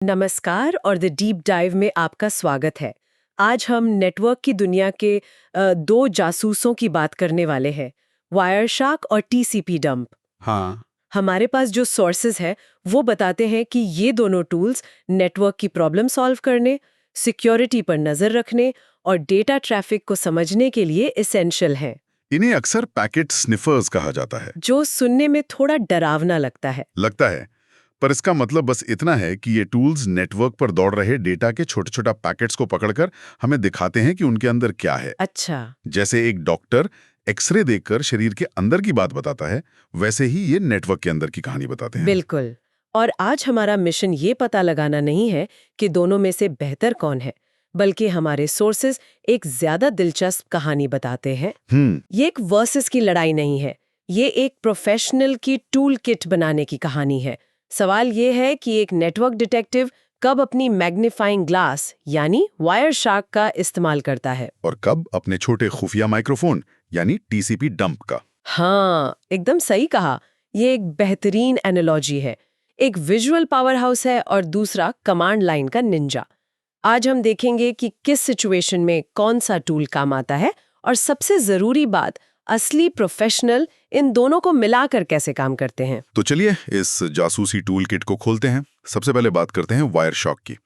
नमस्कार और the deep dive में आपका स्वागत है। आज हम नेटवर्क की दुनिया के दो जासूसों की बात करने वाले हैं, वायरशार्क और टीसीपी डंप। हाँ। हमारे पास जो सोर्सेज है वो बताते हैं कि ये दोनों टूल्स नेटवर्क की प्रॉब्लम सॉल्व करने, सिक्योरिटी पर नजर रखने और डेटा ट्रैफिक को समझने के लिए एसेंशियल हैं। इन्हें अक्सर पैकेट स्निफर्स कहा जाता है। जो सुनने में थोड़ा डरावना लगता है। पर इसका मतलब बस इतना है कि ये टूल्स नेटवर्क पर दौड़ रहे डेटा के छोटे छोटा पैकेट्स को पकड़कर हमें दिखाते हैं कि उनके अंदर क्या है। अच्छा। जैसे एक डॉक्टर एक्सरे देखकर शरीर के अंदर की बात बताता है, वैसे ही ये नेटवर्क के अंदर की कहानी बताते हैं। बिल्कुल। और आज हमारा मिशन ये पता लगाना नहीं है कि दोनों में से बेहतर कौन है, बल्कि हमारे सोर्सेज एक ज्यादा दिलचस्प कहानी बताते हैं। ये एक वर्सेस की लड़ाई नहीं है, ये एक प्रोफेशनल की टूल किट बनाने की कहानी है। सवाल ये है कि एक नेटवर्क डिटेक्टिव कब अपनी मैग्नीफाइंग ग्लास यानी वायरशार्क का इस्तेमाल करता है और कब अपने छोटे खुफिया माइक्रोफोन यानी टीसीपी डंप का। हाँ, एकदम सही कहा। ये एक बेहतरीन एनालॉजी है। एक विजुअल पावर हाउस है और दूसरा कमांड लाइन का निंजा। आज हम देखेंगे कि किस सिचुएशन में कौन सा टूल काम आता है और सबसे जरूरी बात, असली प्रोफेशनल इन दोनों को मिलाकर कैसे काम करते हैं। तो चलिए इस जासूसी टूल किट को खोलते हैं। सबसे पहले बात करते हैं वायरशॉक की।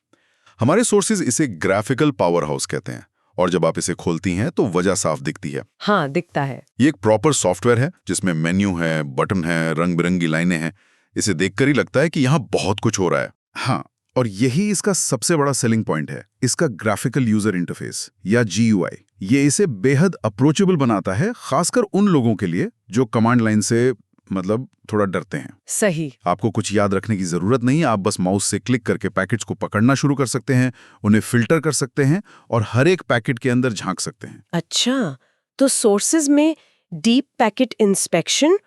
हमारे सोर्सेज इसे ग्राफिकल पावर हाउस कहते हैं, और जब आप इसे खोलती हैं तो वजह साफ दिखती है। हाँ, दिखता है। ये एक प्रॉपर सॉफ्टवेयर है जिसमें मेन्यू है, बटन है, रंग बिरंगी लाइनें हैं। इसे देखकर ही लगता है कि यहाँ बहुत कुछ हो रहा है। हाँ, और यही इसका सबसे बड़ा सेलिंग पॉइंट है, इसका ग्राफिकल यूजर इंटरफेस या GUI। ये इसे बेहद अप्रोचेबल बनाता है, खासकर उन लोगों के लिए जो कमांड लाइन से थोड़ा डरते हैं। सही। आपको कुछ याद रखने की जरूरत नहीं, आप बस माउस से क्लिक करके पैकेट्स को पकड़ना शुरू कर सकते हैं, उन्हें फिल्टर कर सकते हैं और हर एक पैकेट के अंदर झांक सकते हैं। अच्छा, तो सोर्सेज में डीप पैकेट इंस्पेक्शन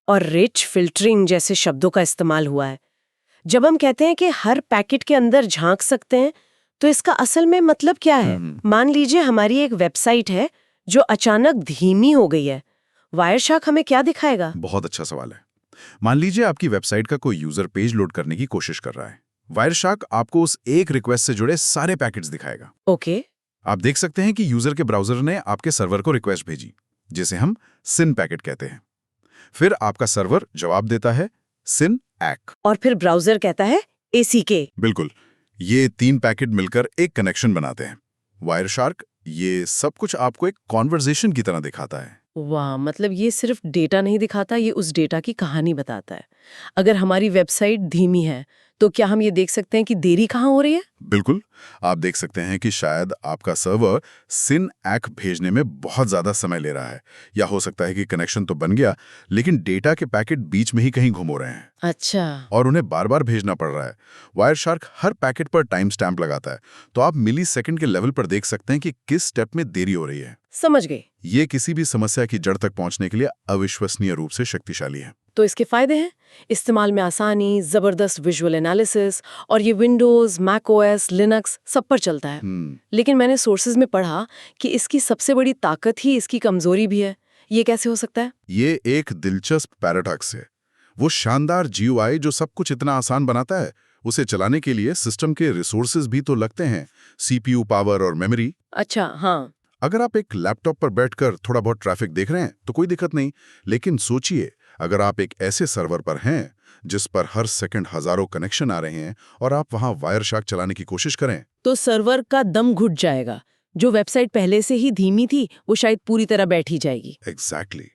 और रिच फिल्टरिंग जैसे शब्दों का इस्तेमाल हुआ है। जब हम कहते हैं कि हर पैकेट के अंदर झांक सकते हैं, तो इसका असल में मतलब क्या है? मान लीजिए हमारी एक वेबसाइट है जो अचानक धीमी हो गई है, वायरशार्क हमें क्या दिखाएगा? बहुत अच्छा सवाल है। मान लीजिए आपकी वेबसाइट का कोई यूजर पेज लोड करने की कोशिश कर रहा है। वायरशार्क आपको उस एक रिक्वेस्ट से जुड़े सारे पैकेट्स दिखाएगा। ओके। आप देख सकते हैं कि यूजर के ब्राउजर ने आपके सर्वर को रिक्वेस्ट भेजी, जिसे हम सिन पैकेट कहते हैं। फिर आपका सर्वर जवाब देता है सिन एक्। और फिर ब्राउजर कहता है ACK। बिल्कुल, ये 3 पैकेट मिलकर एक कनेक्शन बनाते हैं। वायरशार्क ये सब कुछ आपको एक कॉन्वर्सेशन की तरह दिखाता है। वाह, मतलब ये सिर्फ डेटा नहीं दिखाता, ये उस डेटा की कहानी बताता है। अगर हमारी वेबसाइट धीमी है, तो क्या हम ये देख सकते हैं कि देरी कहाँ हो रही है? बिल्कुल, आप देख सकते हैं कि शायद आपका सर्वर सिन एक् भेजने में बहुत ज्यादा समय ले रहा है, या हो सकता है कि कनेक्शन तो बन गया लेकिन डेटा के पैकेट बीच में ही कहीं घूम रहे हैं। अच्छा। और उन्हें बार बार भेजना पड़ रहा है। वायरशार्क हर पैकेट पर टाइम स्टैंप लगाता है, तो आप मिली सेकंड के लेवल पर देख सकते हैं कि किस स्टेप में देरी हो रही है। समझ गए। ये किसी भी समस्या की जड़ तक पहुंचने के लिए अविश्वसनीय रूप से शक्तिशाली है। तो इसके फायदे हैं इस्तेमाल में आसानी, जबरदस्त विजुअल एनालिसिस, और ये विंडोज, मैकओएस, लिनक्स सब पर चलता है। लेकिन मैंने सोर्सेज में पढ़ा कि इसकी सबसे बड़ी ताकत ही इसकी कमजोरी भी है। ये कैसे हो सकता है? ये एक दिलचस्प पैराडॉक्स है। वो शानदार GUI जो सब कुछ इतना आसान बनाता है, उसे चलाने के लिए सिस्टम के रिसोर्सेज भी तो लगते हैं, CPU पावर और मेमोरी। अच्छा, हाँ। अगर आप एक लैपटॉप पर बैठकर थोड़ा बहुत ट्रैफिक देख रहे हैं तो कोई दिक्कत नहीं, लेकिन सोचिए अगर आप एक ऐसे सर्वर पर हैं जिस पर हर सेकंड हजारों कनेक्शन आ रहे हैं और आप वहां वायरशार्क चलाने की कोशिश करें, तो सर्वर का दम घुट जाएगा। जो वेबसाइट पहले से ही धीमी थी वो शायद पूरी तरह बैठी जाएगी। एग्जैक्टली।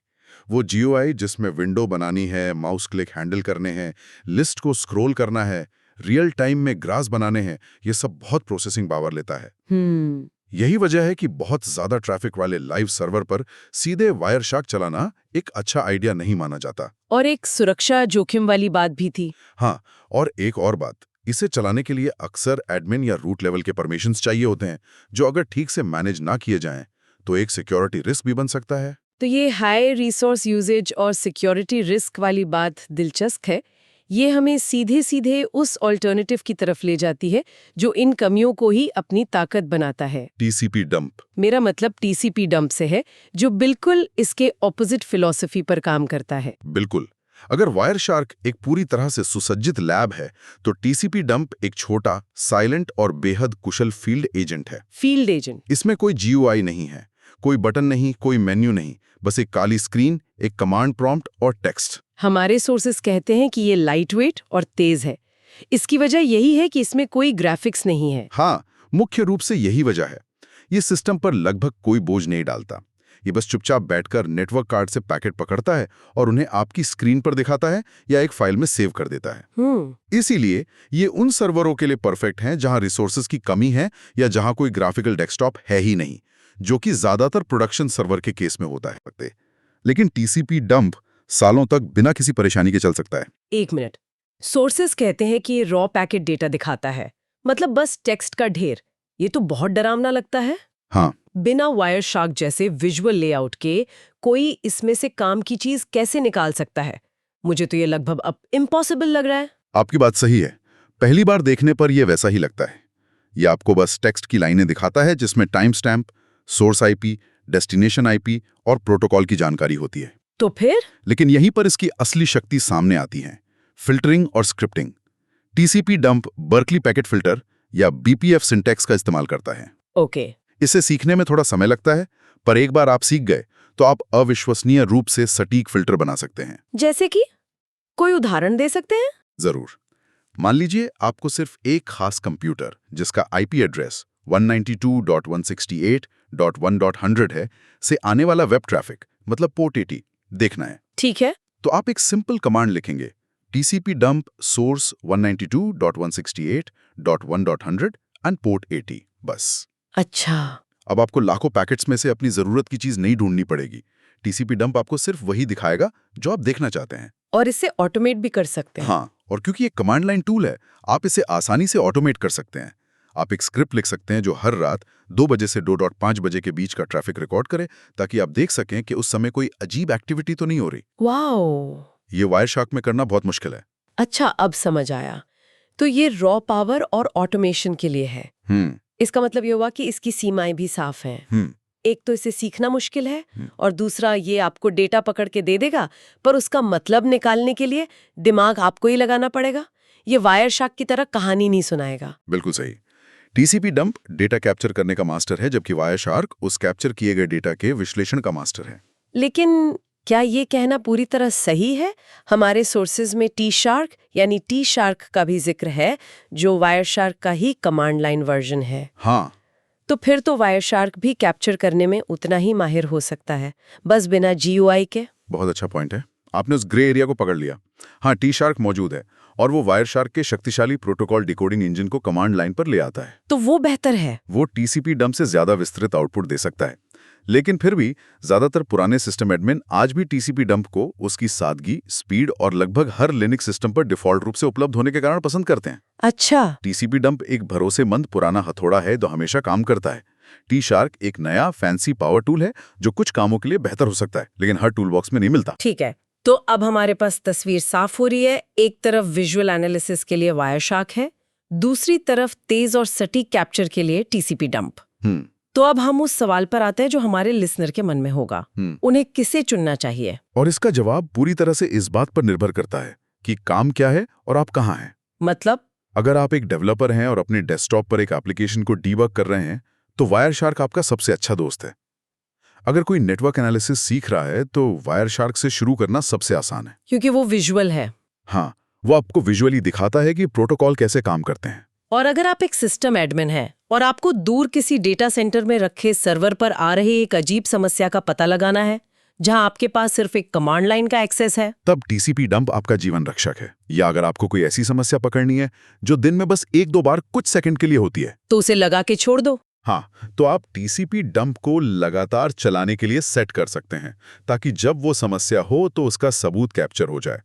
वो GUI जिसमें विंडो बनानी है, माउस क्लिक हैंडल करने हैं, लिस्ट को स्क्रॉल करना है, रियल टाइम में ग्रास बनाने हैं, ये सब बहुत प्रोसेसिंग पावर लेता है। यही वजह है कि बहुत ज्यादा ट्रैफिक वाले लाइव सर्वर पर सीधे वायरशार्क चलाना एक अच्छा आइडिया नहीं माना जाता। और एक सुरक्षा जोखिम वाली बात भी थी। हाँ, और एक और बात, इसे चलाने के लिए अक्सर एडमिन या रूट लेवल के परमिशंस चाहिए होते हैं, जो अगर ठीक से मैनेज ना किए जाएं तो एक सिक्योरिटी रिस्क भी बन सकता है। तो ये हाई रिसोर्स यूजेज और सिक्योरिटी रिस्क वाली बात दिलचस्प है। ये हमें सीधे सीधे उस ऑल्टरनेटिव की तरफ ले जाती है जो इन कमियों को ही अपनी ताकत बनाता है। TCP dump. मेरा मतलब TCP डंप से है, जो बिल्कुल इसके ऑपोजिट फिलॉसफी पर काम करता है। बिल्कुल, अगर वायरशार्क एक पूरी तरह से सुसज्जित लैब है, तो टीसीपी डंप एक छोटा, साइलेंट और बेहद कुशल फील्ड एजेंट है। Field agent. इसमें कोई जीयूआई नहीं है, कोई बटन नहीं, कोई मेन्यू नहीं, बस एक काली स्क्रीन, एक कमांड प्रॉम्प्ट और टेक्स्ट। हमारे सोर्सेस कहते हैं कि ये लाइट वेट और तेज है। इसकी वजह यही है कि इसमें कोई ग्राफिक्स नहीं है। हाँ, मुख्य रूप से यही वजह है। ये सिस्टम पर लगभग कोई बोझ नहीं डालता। ये बस चुपचाप बैठकर नेटवर्क कार्ड से पैकेट पकड़ता है और उन्हें आपकी स्क्रीन पर दिखाता है या एक फाइल में सेव कर देता है। इसीलिए ये उन सर्वरों के लिए परफेक्ट हैं जहां रिसोर्सेज की कमी है या जहां कोई ग्राफिकल डेस्कटॉप है ही नहीं, जो कि ज्यादातर प्रोडक्शन सर्वर के केस में होता है। लेकिन टीसीपी डंप सालों तक बिना किसी परेशानी के चल सकता है। एक मिनट, सोर्सेस कहते हैं कि रॉ पैकेट डेटा दिखाता है, मतलब बस टेक्स्ट का ढेर। ये तो बहुत डरावना लगता है। हाँ, बिना वायरशार्क जैसे विजुअल लेआउट के कोई इसमें से काम की चीज कैसे निकाल सकता है? मुझे तो ये लगभग अब इम्पॉसिबल लग रहा है। आपकी बात सही है। पहली बार देखने पर यह वैसा ही लगता है। ये आपको बस टेक्स्ट की लाइनें दिखाता है जिसमें time stamp, source IP, destination IP और प्रोटोकॉल की जानकारी होती है। तो फिर? लेकिन यहीं पर इसकी असली शक्ति सामने आती है, फिल्टरिंग और scripting. TCP dump Berkeley packet filter या बीपीएफ सिंटैक्स का इस्तेमाल करता है। ओके। इसे सीखने में थोड़ा समय लगता है, पर एक बार आप सीख गए तो आप अविश्वसनीय रूप से सटीक फिल्टर बना सकते हैं। जैसे कि? कोई उदाहरण दे सकते हैं? जरूर। मान लीजिए आपको सिर्फ एक खास कंप्यूटर जिसका आईपी एड्रेस 192.168.1.100 है से आने वाला वेब ट्रैफिक, मतलब पोर्ट 80 देखना है। ठीक है। तो आप एक सिंपल कमांड लिखेंगे, TCP dump source 192.168.1.100 and port 80, बस। अच्छा। अब आपको लाखों पैकेट्स में से अपनी जरूरत की चीज नहीं ढूंढनी पड़ेगी। टीसीपी डंप आपको सिर्फ वही दिखाएगा जो आप देखना चाहते हैं। और इसे ऑटोमेट भी कर सकते हैं। हाँ, और क्योंकि ये कमांड लाइन टूल है, आप इसे आसानी से ऑटोमेट कर सकते हैं। आप एक स्क्रिप्ट लिख सकते हैं जो हर रात 2 बजे से 2.5 बजे के बीच का ट्रैफिक रिकॉर्ड करे, ताकि आप देख सकें कि उस समय कोई अजीब एक्टिविटी तो नहीं हो रही। वाओ! ये वायरशार्क में करना बहुत मुश्किल है। अच्छा, अब समझ आया। तो ये रॉ पावर और ऑटोमेशन के लिए है। इसका मतलब ये हुआ कि इसकी सीमाएं भी साफ हैं। एक तो इसे सीखना मुश्किल है और दूसरा ये आपको डेटा पकड़ के दे देगा, पर उसका मतलब निकालने के लिए दिमाग आपको ही लगाना पड़ेगा। ये वायरशार्क की तरह कहानी नहीं सुनाएगा। बिल्कुल सही। टीसीपी डंप डेटा कैप्चर करने का मास्टर है, जबकि वायरशार्क उस कैप्चर किए गए डेटा के विश्लेषण का मास्टर है। लेकिन क्या ये कहना पूरी तरह सही है? हमारे सोर्सेज में टी शार्क यानी टी शार्क का भी जिक्र है, जो वायरशार्क का ही कमांड लाइन वर्जन है। हाँ, तो फिर तो वायरशार्क भी कैप्चर करने में उतना ही माहिर हो सकता है, बस बिना जीयूआई के। बहुत अच्छा पॉइंट है। आपने उस ग्रे एरिया को पकड़ लिया। हाँ, टी शार्क मौजूद है और वो वायरशार्क के शक्तिशाली प्रोटोकॉल डिकोडिंग इंजन को कमांड लाइन पर ले आता है। तो वो बेहतर है। वो टीसीपी डंप से ज्यादा विस्तृत आउटपुट दे सकता है। लेकिन फिर भी ज्यादातर पुराने सिस्टम एडमिन आज भी टीसीपी डंप को उसकी सादगी, स्पीड और लगभग हर लिनक्स सिस्टम पर डिफॉल्ट रूप से उपलब्ध होने के कारण पसंद करते हैं। अच्छा। टीसीपी डंप एक भरोसेमंद पुराना हथौड़ा है जो हमेशा काम करता है। टी शार्क एक नया फैंसी पावर टूल है जो कुछ कामों के लिए बेहतर हो सकता है, लेकिन हर टूल बॉक्स में नहीं मिलता। ठीक है, तो अब हमारे पास तस्वीर साफ हो रही है। एक तरफ विजुअल एनालिसिस के लिए वायरशार्क है, दूसरी तरफ तेज और सटीक कैप्चर के लिए टीसीपी डंप। तो अब हम उस सवाल पर आते हैं जो हमारे लिसनर के मन में होगा, उन्हें किसे चुनना चाहिए? और इसका जवाब पूरी तरह से इस बात पर निर्भर करता है कि काम क्या है और आप कहाँ हैं। मतलब? अगर आप एक डेवलपर हैं और अपने डेस्कटॉप पर एक एप्लीकेशन को डीबग कर रहे हैं, तो वायरशार्क आपका सबसे अच्छा दोस्त है। अगर कोई नेटवर्क एनालिसिस सीख रहा है तो वायरशार्क से शुरू करना सबसे आसान है, क्योंकि वो विजुअल है। हाँ, वो आपको विजुअली दिखाता है कि प्रोटोकॉल कैसे काम करते हैं। और अगर आप एक सिस्टम एडमिन हैं और आपको दूर किसी डेटा सेंटर में रखे सर्वर पर आ रही एक अजीब समस्या का पता लगाना है, जहां आपके पास सिर्फ एक कमांड लाइन का एक्सेस है, तब टीसीपी डंप आपका जीवन रक्षक है। या अगर आपको कोई ऐसी समस्या पकड़नी है जो दिन में बस 1-2 बार कुछ सेकंड के लिए होती है, तो उसे लगा के छोड़ दो। हाँ, तो आप टीसीपी डंप को लगातार चलाने के लिए सेट कर सकते हैं, ताकि जब वो समस्या हो तो उसका सबूत कैप्चर हो जाए।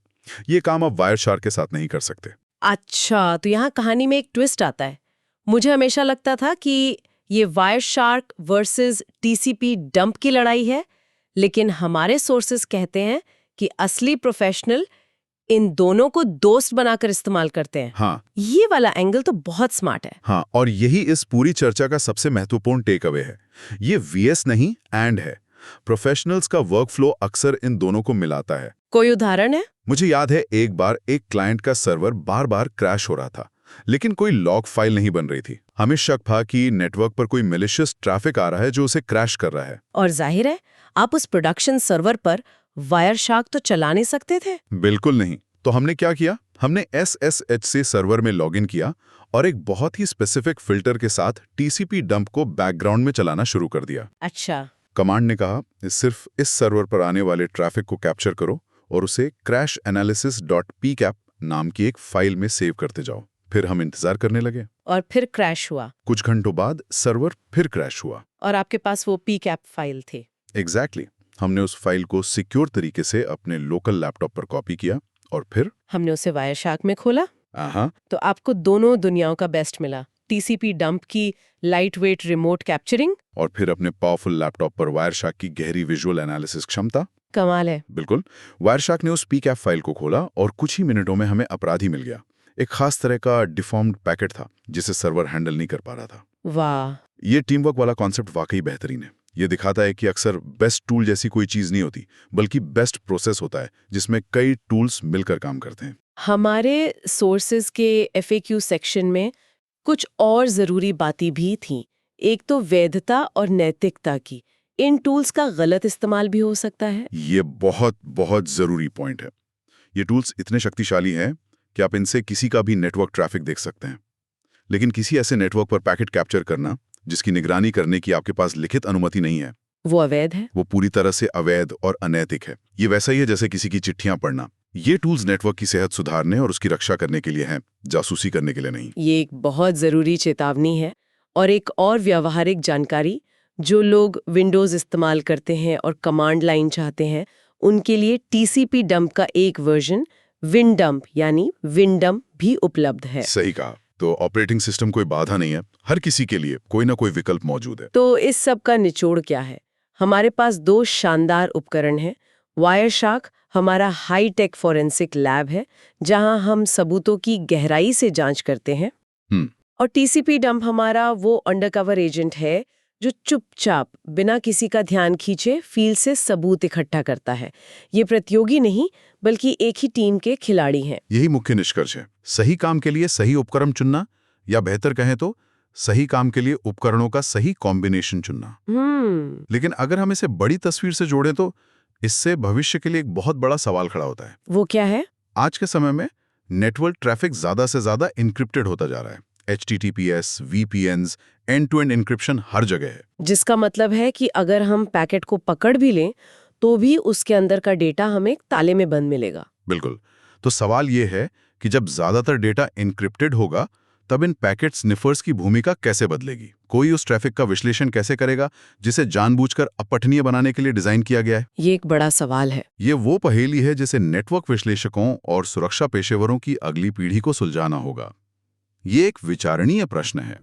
ये काम आप वायरशार्क के साथ नहीं कर सकते। अच्छा, तो यहाँ कहानी में एक ट्विस्ट आता है। मुझे हमेशा लगता था कि ये वायरशार्क वर्सेस टीसीपी डंप की लड़ाई है, लेकिन हमारे सोर्सेस कहते हैं कि असली प्रोफेशनल इन दोनों को दोस्त बनाकर इस्तेमाल करते हैं। हाँ, ये वाला एंगल तो बहुत स्मार्ट है। हाँ, और यही इस पूरी चर्चा का सबसे महत्वपूर्ण टेक अवे है। ये वीएस नहीं, एंड है। प्रोफेशनल्स का वर्कफ्लो अक्सर इन दोनों को मिलाता है। कोई उदाहरण है? मुझे याद है एक बार एक क्लाइंट का सर्वर बार बार क्रैश हो रहा था, लेकिन कोई लॉग फाइल नहीं बन रही थी। हमें शक था कि नेटवर्क पर कोई मैलिशियस ट्रैफिक आ रहा है जो उसे क्रैश कर रहा है। और जाहिर है आप उस प्रोडक्शन सर्वर पर वायरशार्क तो चला नहीं सकते थे। बिल्कुल नहीं। तो हमने क्या किया, हमने SSH से सर्वर में लॉगिन किया और एक बहुत ही स्पेसिफिक फिल्टर के साथ TCP डंप को बैकग्राउंड में चलाना शुरू कर दिया। अच्छा। कमांड ने कहा, सिर्फ इस सर्वर पर आने वाले ट्रैफिक को कैप्चर करो और उसे crashanalysis.pcap नाम की एक फाइल में सेव करते जाओ। फिर हम इंतजार करने लगे। और फिर क्रैश हुआ। कुछ घंटों बाद सर्वर फिर क्रैश हुआ। और आपके पास वो pcap फाइल थे। एग्जैक्टली। हमने उस फाइल को सिक्योर तरीके से अपने लोकल लैपटॉप पर कॉपी किया और फिर हमने उसे वायरशार्क में खोला। हाँ, तो आपको दोनों दुनियाओं का बेस्ट मिला, TCP डंप की लाइट वेट रिमोट कैप्चरिंग और फिर अपने पावरफुल लैपटॉप पर वायरशार्क की गहरी विजुअल एनालिसिस क्षमता। कमाल है। बिल्कुल। वायरशार्क ने उस pcap फाइल को खोला और कुछ ही मिनटों में हमें अपराधी मिल गया। एक खास तरह का डिफॉर्म्ड पैकेट था जिसे सर्वर हैंडल नहीं कर पा रहा था। वाह। ये टीम वर्क वाला कॉन्सेप्ट वाकई बेहतरीन है। ये दिखाता है कि अक्सर बेस्ट टूल जैसी कोई चीज नहीं होती, बल्कि बेस्ट प्रोसेस होता है जिसमें कई टूल्स मिलकर काम करते हैं। हमारे सोर्सेज के FAQ सेक्शन में कुछ और जरूरी बातें भी थीं। एक तो वैधता और नैतिकता की। इन टूल्स का गलत इस्तेमाल भी हो सकता है। ये बहुत बहुत जरूरी पॉइंट है। ये टूल्स इतने शक्तिशाली हैं कि आप इनसे किसी का भी नेटवर्क ट्रैफिक देख सकते हैं, लेकिन किसी ऐसे नेटवर्क पर पैकेट कैप्चर करना जिसकी निगरानी करने की आपके पास लिखित अनुमति नहीं है, वो अवैध है। वो पूरी तरह से अवैध और अनैतिक है। ये वैसा ही है जैसे किसी की चिट्ठियां पढ़ना। ये टूल्स नेटवर्क की सेहत सुधारने और उसकी रक्षा करने के लिए हैं, जासूसी करने के लिए नहीं। ये एक बहुत जरूरी चेतावनी है। और एक और व्यावहारिक जानकारी, जो लोग विंडोज इस्तेमाल करते हैं और कमांड लाइन चाहते हैं, उनके लिए TCP डंप का एक वर्जन विनडम्प यानी विनडम्प भी उपलब्ध है। सही कहा। तो ऑपरेटिंग सिस्टम कोई बाधा नहीं है, हर किसी के लिए कोई ना कोई विकल्प मौजूद है। तो इस सब का निचोड़ क्या है? हमारे पास दो शानदार उपकरण हैं। वायरशार्क हमारा हाई टेक फॉरेंसिक लैब है जहां हम सबूतों की गहराई से जांच करते हैं। और TCP डंप हमारा वो अंडरकवर एजेंट है जो चुपचाप बिना किसी का ध्यान खींचे फील्ड से सबूत इकट्ठा करता है। ये प्रतियोगी नहीं बल्कि एक ही टीम के खिलाड़ी हैं। यही मुख्य निष्कर्ष है। सही काम के लिए सही उपकरण चुनना, या बेहतर कहें तो सही काम के लिए उपकरणों का सही कॉम्बिनेशन चुनना। लेकिन अगर हम इसे बड़ी तस्वीर से जोड़ें तो इससे भविष्य के लिए एक बहुत बड़ा सवाल खड़ा होता है। वो क्या है? आज के समय में नेटवर्क ट्रैफिक ज्यादा से ज्यादा इनक्रिप्टेड होता जा रहा है। HTTPS, VPNs, एंड-टू-एंड इनक्रिप्शन हर जगह है। जिसका मतलब है कि अगर हम पैकेट को पकड़ भी लें तो भी उसके अंदर का डेटा हमें एक ताले में बंद मिलेगा। बिल्कुल। तो सवाल ये है कि जब ज्यादातर डेटा इनक्रिप्टेड होगा तब इन पैकेट स्निफर्स की भूमिका कैसे बदलेगी? कोई उस ट्रैफिक का विश्लेषण कैसे करेगा जिसे जानबूझकर अपठनीय बनाने के लिए डिजाइन किया गया है? ये एक बड़ा सवाल है। ये वो पहेली है जिसे नेटवर्क विश्लेषकों और सुरक्षा पेशेवरों की अगली पीढ़ी को सुलझाना होगा। ये एक विचारणीय प्रश्न है।